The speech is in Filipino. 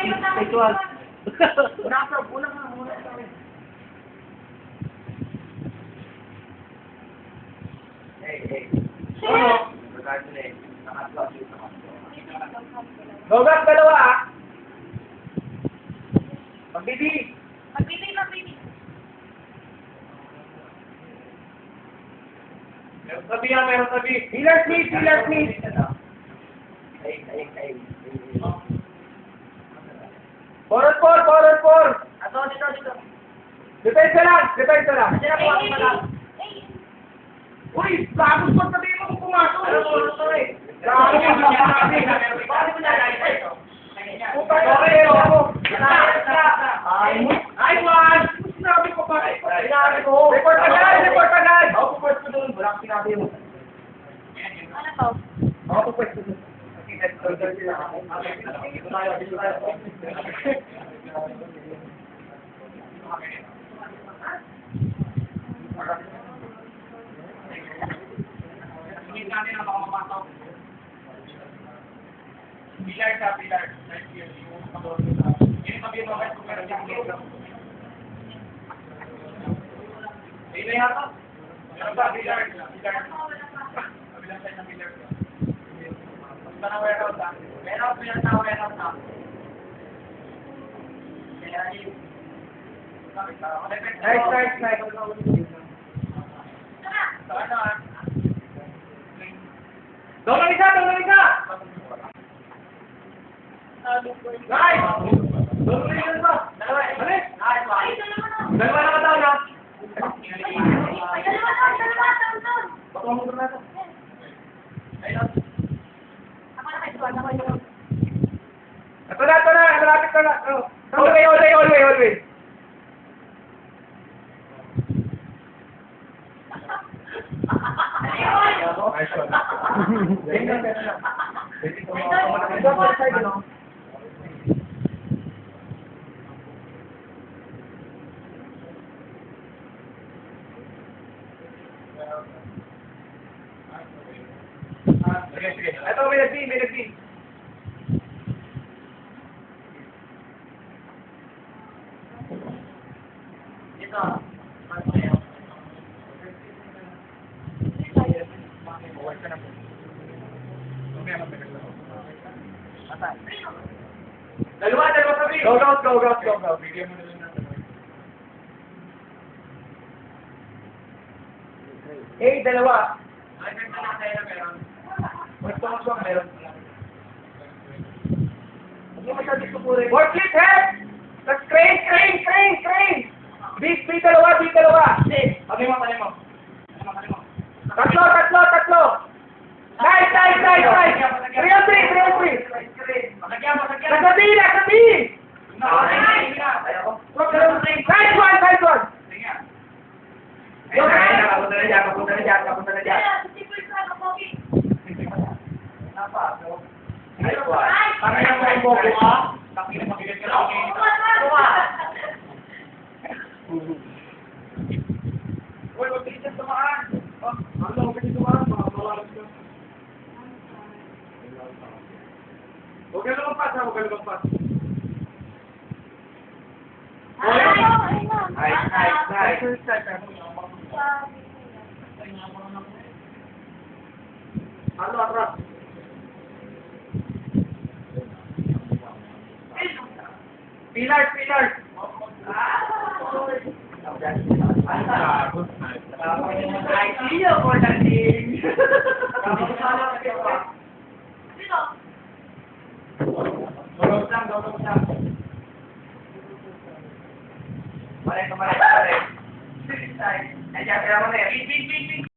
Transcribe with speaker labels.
Speaker 1: Sexual.
Speaker 2: Unang muna. Hey. Gogat, dalawa ah. Magbibig. Meron sabi. Healer Smith. Ay. Forward 4. Dito. Depensa lang. Uy, labos pa sabihin mo kung pumasok. Sinabi ko pa. Report agad. Ako po pwesto doon. Wala kang sinabi mo.
Speaker 3: Ano to?
Speaker 2: Ako po pwesto doon. Pilar. Ini sabi mo ba kung meron dito? Ini yata. Meron ba pilar? Kabilang side ng pilar. Basta na warehouse ah. Warehouse na. Nice. Doon ka! Guys! Doon ka! Dalawa na katao na! Bato mo doon natin. Ito na! Malapit ka na! Always! Sige. Ito, may nagbi. Ito. Dalawa sabi. Go. Bigyan mo na lang natin. Dalawa. Ay, meron. Meron. Hindi masyadong supurin. More flip head! Let's crane! Big, dalawa. Pagay mo. Tatlo! Nice! 3-3! Kasabi! Nice one! Kapunta na dyan. Huwag ka lumampas. Nice. Atras. Pilar. I see you for that thing. Dolog lang. Pare. Ayan, kaya mo na yan. Big.